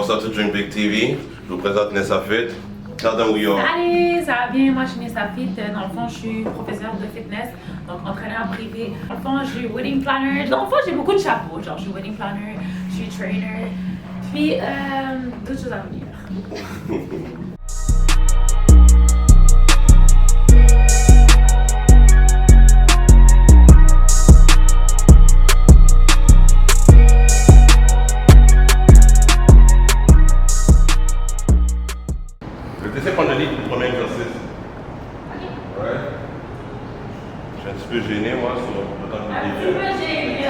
What's up to Drink Big TV? Je vous présente Nessa Fit. Tell them who you are. Salut, ça va bien? Moi, je suis Nessa Fit. Dans le fond, je suis professeure de fitness, donc entraîneur privé. Dans le fond, je suis wedding planner. Dans le fond, j'ai beaucoup de chapeaux. Genre, je suis wedding planner, je suis trainer, puis d'autres choses à venir. Essaye de prendre le lit pour le premier exercice. Ok. Ouais. Je suis un petit peu gêné, moi, sur le temps de Un petit peu gêné,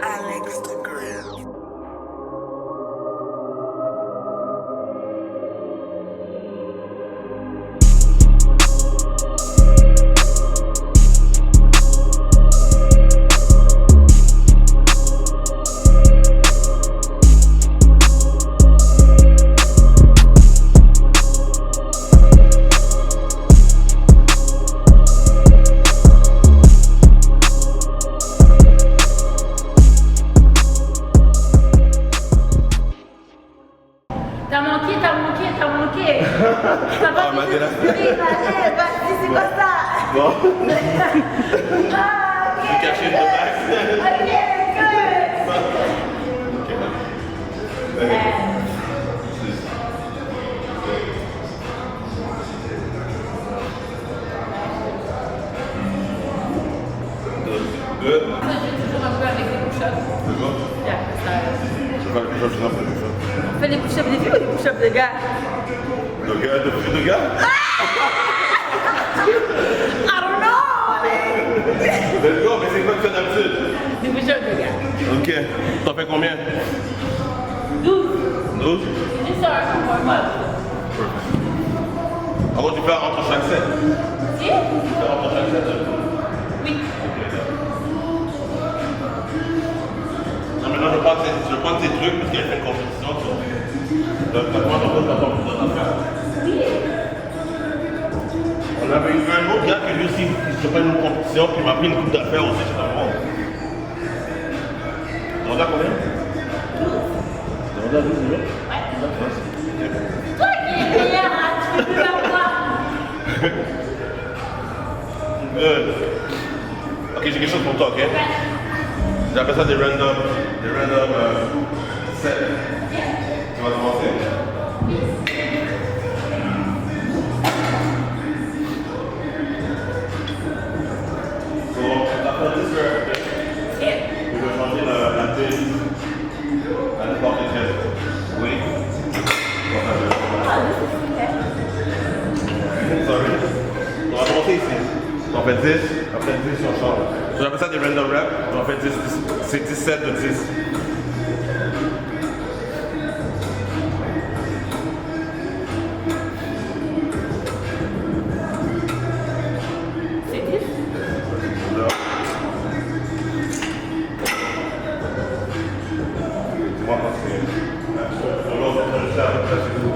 Alex the Grand. T'as manqué. Ça va Ah, ma déla. vas-y, c'est quoi ça? Bon. Ah, ok. Je vais cacher le bac. Ok, Good. Ça, je vais toujours un peu avec les push-ups. Toujours. Yeah, ça. Je vais faire le push-up, sinon je fais le push-up. On fait les push-ups des filles ou les push-ups des gars? De gars, de gars? I don't know! Let's go, mais c'est quoi que tu fais d'habitude? Des push-ups des gars. Ok. T'en fais combien? 12. 12? C'est juste un warm-up. En gros, tu fais entre chaque set. Si? Tu fais entre chaque set. Oui. Non, maintenant, je prends tes trucs parce qu'elle fait une compétition. Donc, moi, j'en peux pas faire plus d'affaires. Oui. On avait eu un autre gars qui lui aussi, qui se fait une compétition, puis il m'a pris une coupe d'affaires aussi, je sais pas moi. On a combien? 12. On a 12 millions? Ouais. Toi qui es meilleur, hein, tu fais plus comme moi. Good. Ok, j'ai quelque chose pour toi, ok? J'appelle ça des random sets. Tu vas commencer? So, t'as fait 10 heures, ok? Et Tu veux changer la tête à n'importe quelle. Oui. ah, Sorry. On va commencer ici. On fait 10, après 10 on change. J'appelle ça des random reps. On fait 10, c'est 17 de 10. c'est 10. Là. Dis-moi quand c'est. Sur l'autre, on le fait à peu près, c'est tout.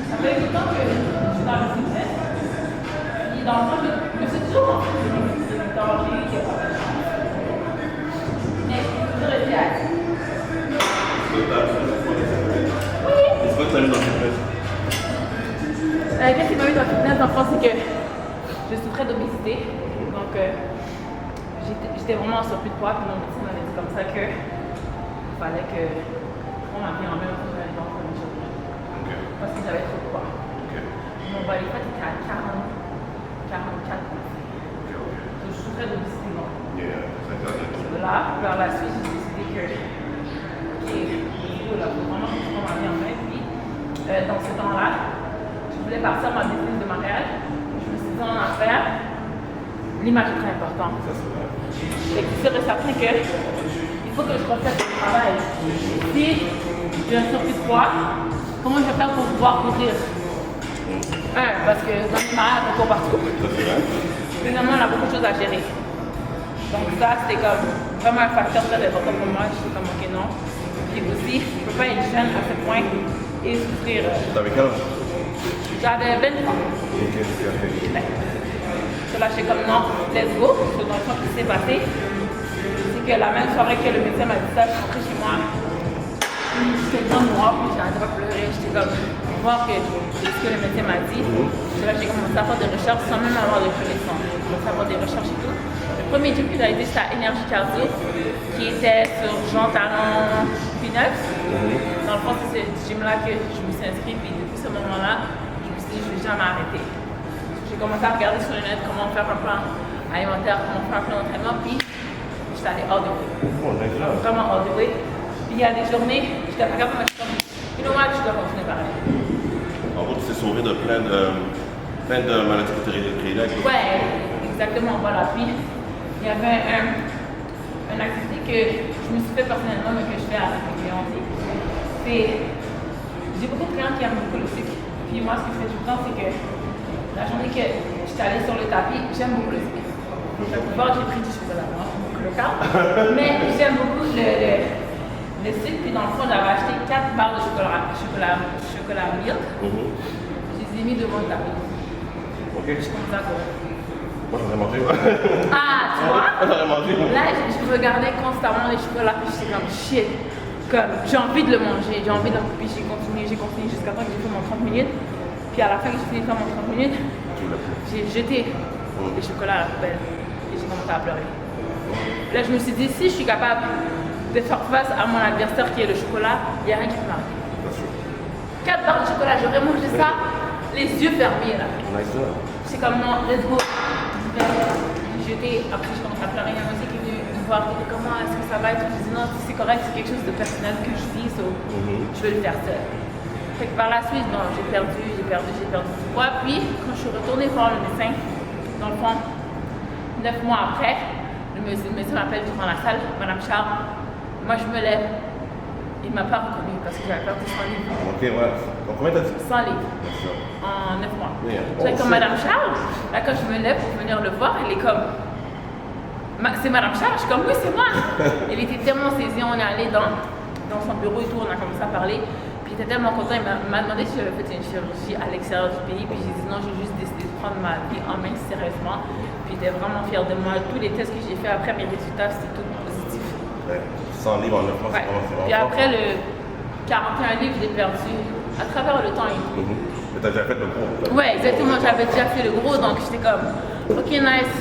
Ça fait du temps que je suis dans le fitness. Puis dans le fond, je suis toujours en train de danger qui est pas mal. Mais je suis toujours été active. Oui. C'est quoi que t'as mis dans tes fesses? Qu'est-ce qui m'a eu dans le fitness dans le fond, c'est que je souffrais d'obésité. Donc, j'étais vraiment en surplus de poids. Puis mon médecin m'avait dit comme ça que il fallait que on m'avait en même temps dans le jour. Parce que j'avais trop de poids. mon body fat était à 44. Donc, je souffrais d'obésité. Yeah, c'est ça. Là, par la suite, j'ai décidé que, ok, là, faut vraiment que je prenne ma vie en main. Puis, dans ce temps-là, je voulais partir à ma business de mariage. Je me suis dit, en affaire, l'image est très importante. Ça, c'est vrai. Fait que c'est sûr et certain que il faut que je refais le travail. Si j'ai un surplus de poids, comment je vais faire pour pouvoir courir? Parce que dans le mariage, on court partout. Ça, c'est vrai. Finalement, on a beaucoup de choses à gérer. Donc ça, c'était comme vraiment un facteur très important pour moi. Je suis comme, ok, non. Puis aussi, je ne peux pas être jeune à ce point et souffrir. T'avais quel âge? J'avais 20 ans. Ok, ok. Là, j'étais comme, non, let's go. Dans le fond, ce qui s'est passé, c'est que la même soirée que le médecin m'a dit ça, je suis rentrée chez moi. J'étais dans le noir, puis j'arrêtais pas de pleurer. J'étais comme, voir que c'est ce que le médecin m'a dit. Là, j'ai commencé à faire des recherches sans même avoir de connaissances. J'ai commencé à faire des recherches et tout. Le premier gym que j'avais dit, c'était à Énergie Cardio, qui était sur Jean Talon P9. Dans le fond, c'est ce gym-là que je me suis inscrite, puis depuis ce moment-là, je me suis dit, je ne vais jamais arrêter. J'ai commencé à regarder sur le net comment faire un plan alimentaire, comment faire un plan d'entraînement, puis j'étais allée all the way. Vraiment all the way. Puis il y a des journées, j'étais pas capable de me dire, you know what, je dois continuer pareil. En gros, tu t'es sauvé de plein de maladies que tu as créées. Ouais, exactement, voilà. Puis il y avait une activité que je me suis fait personnellement, mais que je fais avec mes clients aussi. J'ai beaucoup de clients qui aiment beaucoup le sucre. Puis moi, ce que je fais tout le temps, c'est que la journée que je suis allée sur le tapis, j'aime beaucoup le sucre. La plupart, j'ai pris du chocolat blanc, beaucoup local. Mais j'aime beaucoup le sucre. Puis dans le fond, j'avais acheté 4 barres de chocolat milk. Je les ai mis devant le tapis. Ok. Je suis comme ça, quoi. Moi, j'en ai mangé. Ah, tu vois? J'en ai mangé. Là, je regardais constamment les chocolats, puis j'étais comme shit. Comme, j'ai envie de le manger, j'ai envie de le. Puis j'ai continué jusqu'à temps que j'ai fait mon 30 minutes. Puis à la fin que j'ai fini de faire mon 30 minutes, j'ai jeté les chocolats à la poubelle. Et j'ai commencé à pleurer. Là, je me suis dit, si je suis capable de faire face à mon adversaire qui est le chocolat, il n'y a rien qui peut m'arrêter. 4 barres de chocolat, j'aurais mangé ça, les yeux fermés là. C'est comme non, let's go. J'étais, après je commence à pleurer, il y a un monsieur qui est venu me voir, qui dit comment est-ce que ça va et tout. Je dis non, c'est correct, c'est quelque chose de personnel que je vis, so je vais le faire seul. Fait que par la suite, bon, j'ai perdu du poids. Puis quand je suis retournée voir le médecin, dans le fond, 9 mois après, le médecin m'appelle devant la salle, Madame Charles, moi je me lève. Il ne m'a pas reconnu parce que j'avais perdu 100 livres. Ok, ouais. Donc, combien t'as dit? 100 livres. En 9 mois. Yeah. J'étais comme Madame Charles. Là, quand je me lève pour venir le voir, elle est comme. C'est Madame Charles. Je suis comme, oui, c'est moi. Elle était tellement saisie. On est allé dans son bureau et tout. On a commencé à parler. Puis il était tellement content. Il m'a demandé si j'avais fait une chirurgie à l'extérieur du pays. Puis j'ai dit non, j'ai juste décidé de prendre ma vie en main sérieusement. Puis il était vraiment fier de moi. Tous les tests que j'ai fait après mes résultats, c'était tout positif. Ouais. 100 livres en 9 mois, Ouais. c'est vraiment Puis après le 41 livres, j'ai perdu à travers le temps et tout. Mais t'as déjà fait le gros. Ouais, exactement. J'avais déjà fait le gros, donc j'étais comme, ok, nice.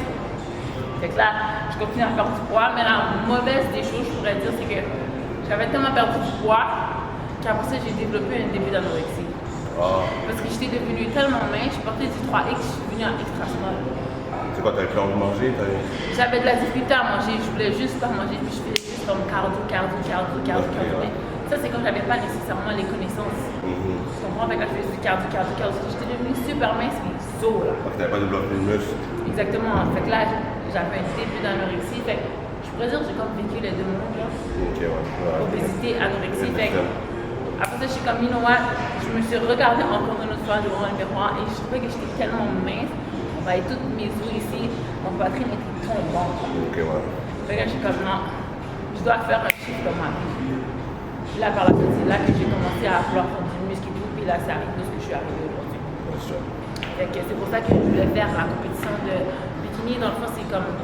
Fait que là, je continue à perdre du poids. Mais la mauvaise des choses, je pourrais dire, c'est que j'avais tellement perdu du poids qu'après ça, j'ai développé un début d'anorexie. Parce que j'étais devenue tellement mince, je portais du 3X, je suis devenue en extra small. C'est quoi, t'avais plus envie de manger? J'avais de la difficulté à manger, je voulais juste pas manger, puis je faisais juste comme cardio. Ouais. Ça, c'est quand j'avais pas nécessairement les connaissances. Tu comprends? Fait que là, je faisais du cardio. J'étais devenue super mince, mais zo là. Parce que t'avais pas développé le muscle. Exactement. Fait que là, j'avais un début d'anorexie. Fait que je pourrais dire que j'ai comme vécu les deux mondes, là. Ok, ouais. Obésité, anorexie. Fait que après ça, je suis comme, you know what? Je me suis regardée encore une autre fois devant le miroir et je trouvais que j'étais tellement mince. On voyait toutes mes os ici. Mon poitrine était tombante. Ok, ouais. Fait que je suis comme, non, je dois faire un chiffre dans ma vie. Puis là, par la suite, c'est là que j'ai commencé à vouloir prendre du muscle et tout. Puis là, c'est arrivé ce que je suis arrivée aujourd'hui. Fait que c'est pour ça que je voulais faire la compétition de bikini. Dans le fond, c'est comme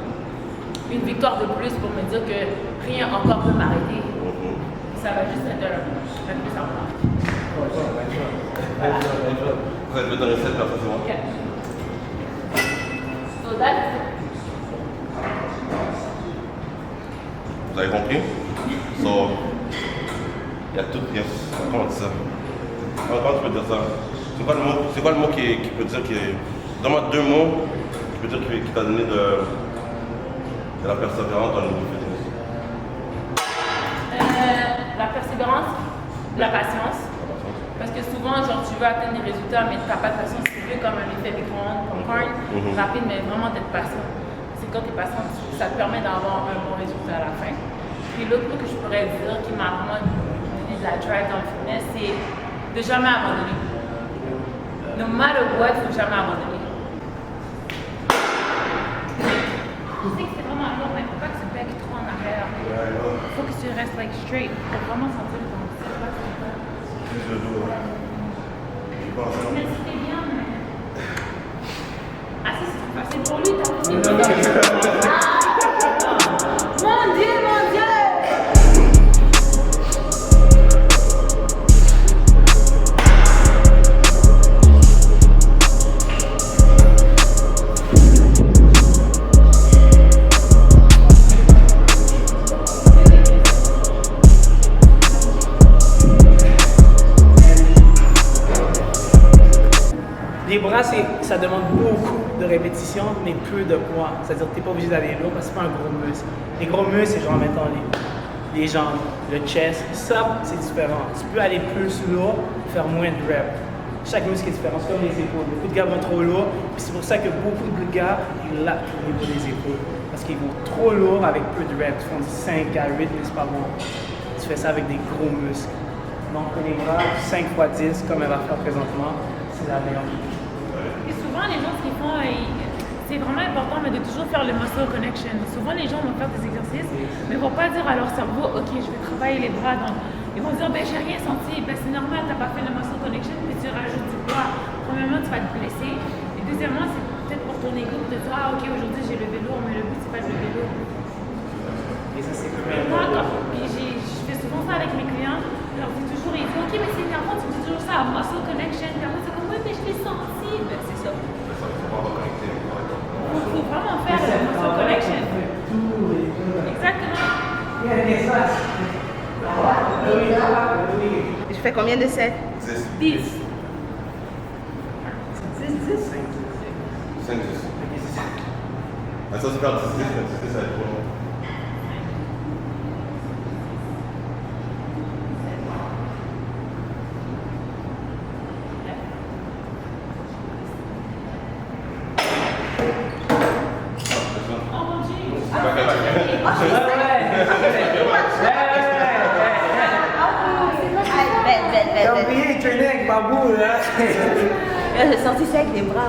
une victoire de plus pour me dire que rien encore peut m'arrêter. Ça va juste être un plus en place. Voilà. Vous êtes dans les 7 personnes, c'est bon? Ok. So that's it. Vous avez compris? So, il y a tout. Comment on dit ça? Comment tu peux dire ça? C'est quoi le mot qui peut dire donne-moi 2 mots qui peut dire qui t'a donné de la persévérance dans le niveau fitness? La persévérance, la patience. Parce que souvent, genre, tu veux atteindre des résultats, mais tu n'as pas de patience. Tu veux comme un effet micro-ondes, popcorn, rapide, mais vraiment d'être patient. C'est quand tu es patient, ça te permet d'avoir un bon résultat à la fin. Puis l'autre truc que je pourrais dire qui m'a vraiment donné de la drive dans le fitness, c'est de jamais abandonner. No matter what, il ne faut jamais abandonner. Je sais que c'est vraiment long, mais il ne faut pas que tu back trop en arrière. Il faut que tu restes like straight pour vraiment sentir le temps. Plus de dos. Mais c'était bien, mais... Ah, ça, c'est trop facile pour lui, t'as Mon Dieu, mon Dieu! Les bras, ça demande beaucoup de répétitions, mais peu de poids. C'est-à-dire que tu n'es pas obligé d'aller lourd parce que c'est pas un gros muscle. Les gros muscles, c'est genre, mettons, les jambes, le chest. Ça, c'est différent. Tu peux aller plus lourd, faire moins de reps. Chaque muscle est différent. C'est comme les épaules. Beaucoup de gars vont trop lourd. Puis c'est pour ça que beaucoup de gars, ils laquent au niveau des épaules. Parce qu'ils vont trop lourd avec peu de reps. Ils font du 5 à 8, mais c'est pas bon. Tu fais ça avec des gros muscles. Donc, les bras, 5 x 10, comme elle va faire présentement, c'est la meilleure. Et souvent, les gens, ce qu'ils font, c'est vraiment important, mais de toujours faire le muscle connection. Souvent, les gens vont faire des exercices, mais ils ne vont pas dire à leur cerveau, OK, je vais travailler les bras. Donc, ils vont dire, ben, j'ai rien senti. Ben, c'est normal, tu n'as pas fait le muscle connection, puis tu rajoutes du poids. Premièrement, tu vas te blesser. Et deuxièmement, c'est peut-être pour ton ego de dire, ah, OK, aujourd'hui, j'ai levé lourd, mais le but, c'est pas de lever lourd. Et ça, c'est Moi, puis je fais souvent ça avec mes clients. Je leur dis toujours, ils disent, OK, mais c'est énervant, tu me dis toujours ça, muscle connection. Puis après, c'est comme, oui, mais je l'ai senti. Ben, c'est ça. Il faut vraiment faire le muscle connection. Exactement. Je fais combien de sets? 10. 10, 10. 5, 10. Ah, ça, c'est faire 10, mais 10, ça va être trop long. T'as oublié de traîner avec Babou, là. J'ai sorti ça avec des bras.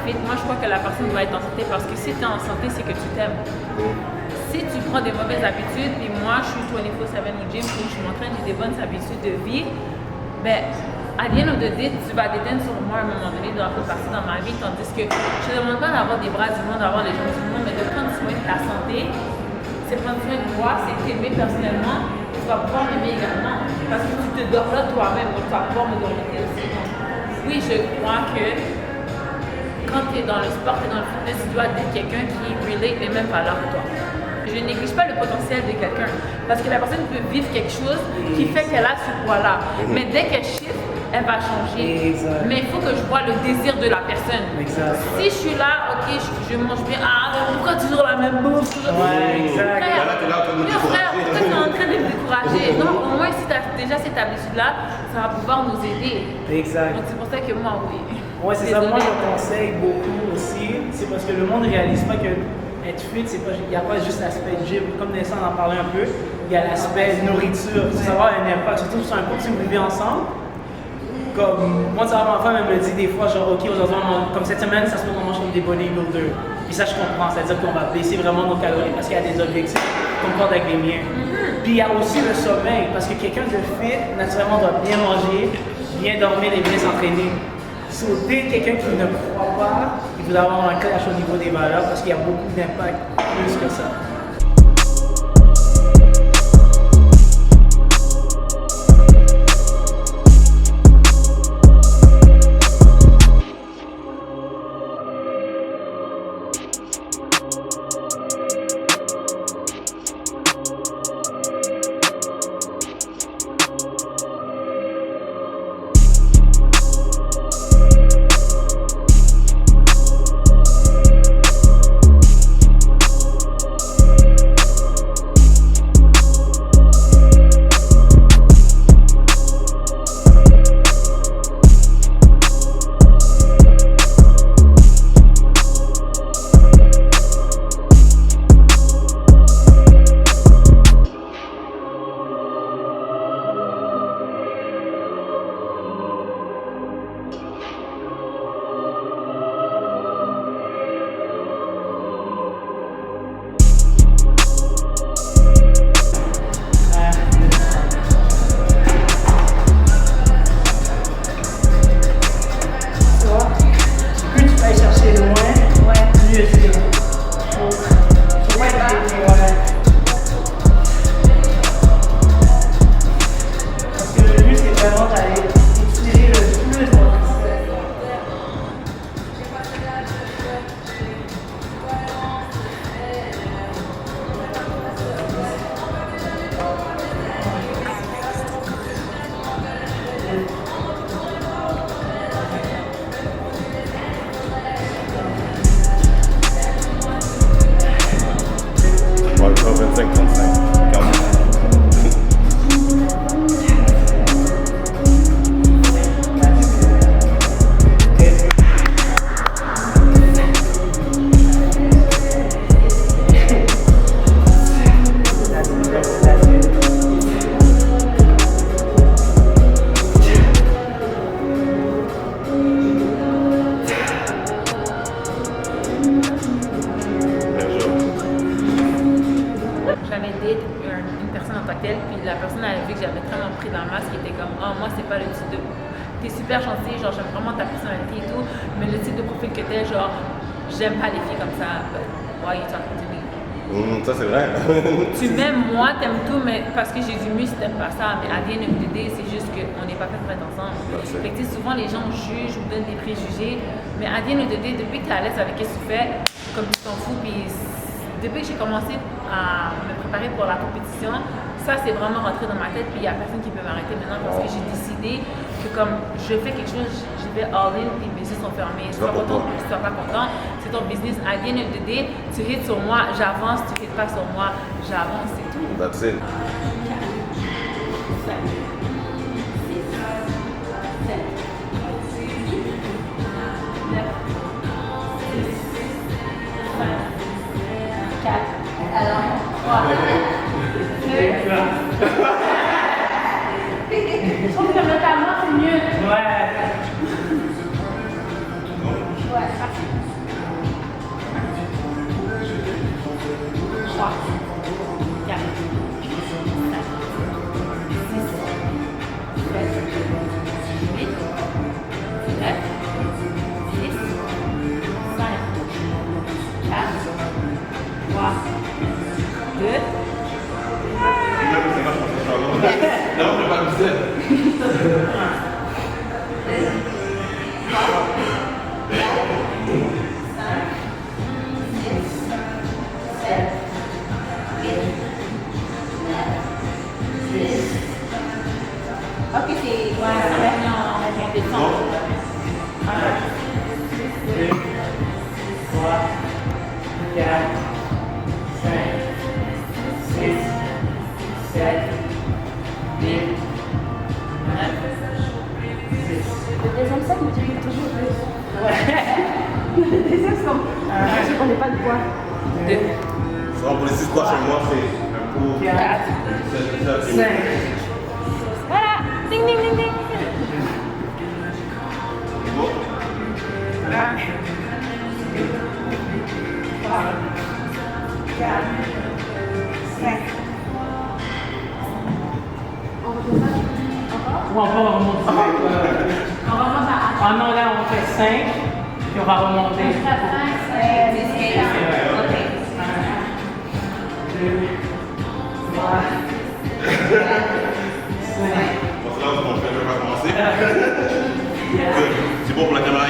Moi, je crois que la personne doit être en santé parce que si tu es en santé, c'est que tu t'aimes. Si tu prends des mauvaises habitudes, et moi, je suis 24/7 au gym, puis je m'entraîne, j'ai des bonnes habitudes de vie, ben, à the end of the day, tu vas t'éteindre sur moi à un moment donné dans la partie dans ma vie, tandis que je ne demande pas d'avoir des bras du monde, d'avoir les jambes du monde, mais de prendre soin de ta santé, c'est prendre soin de toi, c'est t'aimer personnellement, tu vas pouvoir m'aimer également. Parce que tu te dors là toi-même, donc tu vas pouvoir me dormir aussi. Donc, oui, je crois que quand tu es dans le sport, tu es dans le fitness, tu dois être quelqu'un qui relate les mêmes valeurs que toi. Je néglige pas le potentiel de quelqu'un parce que la personne peut vivre quelque chose qui fait qu'elle a ce poids-là. Mais dès qu'elle shift elle va changer. Exact. Mais il faut que je vois le désir de la personne. Exact. Si je suis là, ok, je mange bien, mais pourquoi toujours la même bouffe? Ouais, exact. Frère, Là, t'es là en train de me yo, frère, décourager. pourquoi tu es en train de me décourager? Non, au moins, si tu as déjà cette habitude-là, ça va pouvoir nous aider. Exact. Donc, c'est pour ça que moi, oui. Ouais, c'est ça. Moi, Désolée. je conseille beaucoup aussi. C'est parce que le monde ne réalise pas que être fit, il n'y a pas juste l'aspect gym. Comme Nelson en parlait un peu, il y a l'aspect nourriture. Ça va avoir un impact, surtout sur un couple si vous vivez ensemble. Comme moi, ma femme, elle me dit des fois, genre, ok, aujourd'hui, comme cette semaine, ça se peut qu'on mange comme des bodybuilders. Puis ça, je comprends. C'est-à-dire qu'on va baisser vraiment nos calories parce qu'il y a des objectifs qu'on compte avec les miens. Puis il y a aussi le sommeil, parce que quelqu'un de fit, naturellement, doit bien manger, bien dormir et bien s'entraîner. Dès quelqu'un qui ne croit pas, il faut avoir un clash au niveau des valeurs parce qu'il y a beaucoup d'impact plus que ça. t'es super gentil, genre j'aime vraiment ta personnalité et tout, mais le type de profil que t'es, genre j'aime pas les filles comme ça, but why you talking to me? Ça c'est vrai. Tu m'aimes moi, t'aimes tout, mais parce que j'ai du muscle, t'aimes pas ça, mais à the end of the day, c'est juste qu'on n'est pas fait pour être ensemble. Fait que tu sais, souvent les gens jugent ou donnent des préjugés, mais à the end of the day, depuis que t'es à l'aise avec ce que tu fais, comme tu t'en fous, puis depuis que j'ai commencé à me préparer pour la compétition, ça c'est vraiment rentré dans ma tête, puis il n'y a personne qui peut m'arrêter maintenant parce que j'ai décidé que comme je fais quelque chose, j'y vais all in, puis mes yeux sont fermés. Si tu sois content, si tu sois pas content, c'est ton business. À the end of the day, tu hits sur moi, j'avance, tu hits pas sur moi, j'avance, c'est tout. That's it. Je trouve que mentalement, c'est mieux. Ouais. Ouais, parti. 3, 4, 5, 6, 7, 8, 9, 10, 5, 4, 3, 2, Descends. 1, 2, 3, 4, 5, 6, 7, 8, 9, 10. Le deuxième set me dirait toujours plus. Le deuxième, c'est comme. Je connais pas de poids. 2. Pour les 6 prochains mois, c'est un coup. 4, 5. Voilà. Ding, ding, ding, ding. Bon. 1, 2, 3, 4, 5. Ou on va remonter. On remonte à Ah non, là on fait 5, puis on va remonter. 5, 10, 15. Ok. 1, 2, 3, 4, 5. Bon, c'est là où mon frère va commencer. C'est bon pour la caméra. 1,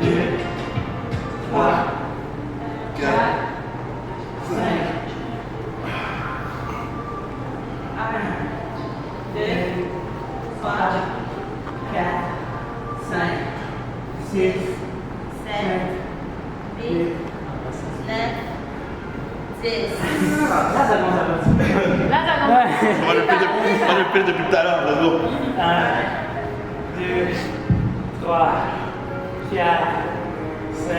2, 3, 4, 5. 1, 2, 3, 4, 5, 6, 7, 8, 9, 10. Là, ça commence à partir. Là, ça Moi, je le fais depuis tout à l'heure. Let's go. 1, 2, 3, 4, 5,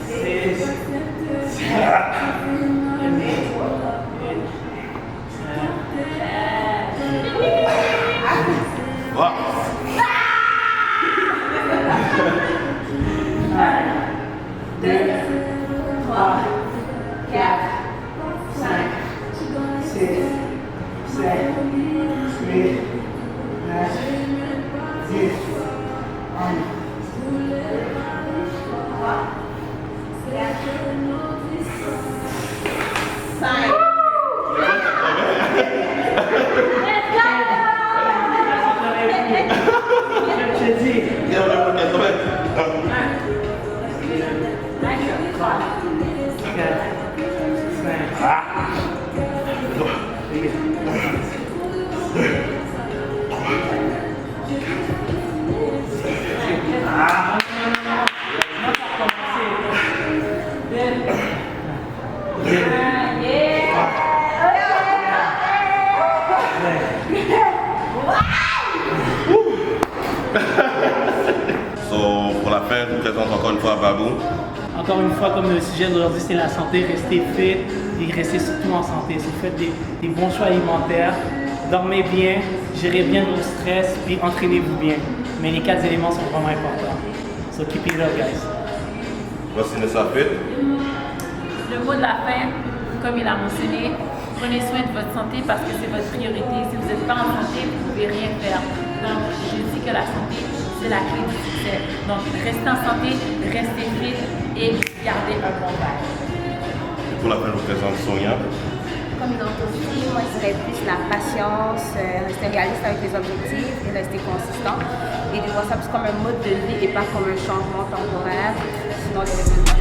6, 7, 8, 9, 10. Wow. 1, 2, 3, 4, 5, 6, 7, 8, 9, 10. Pour la fin, je vous présente encore une fois Babou. Encore une fois, comme le sujet d'aujourd'hui, c'est la santé, restez fit et restez surtout en santé. Si vous faites des bons choix alimentaires, dormez bien, gérez bien vos stress, puis entraînez-vous bien. Mais les 4 éléments sont vraiment importants. So keep it up, guys. Voici Nessa Fit. Le mot de la fin, comme il a mentionné, prenez soin de votre santé parce que c'est votre priorité. Si vous n'êtes pas en santé, vous ne pouvez rien faire. Donc, je dis que la santé, c'est la clé du succès. Donc, restez en santé, restez fit et gardez un bon verre. Et pour la fin, je vous présente Sonia. Comme ils ont tous dit, moi, je dirais plus la patience, rester réaliste avec les objectifs et rester consistant. Et de voir ça plus comme un mode de vie et pas comme un changement temporaire. Sinon, les résultats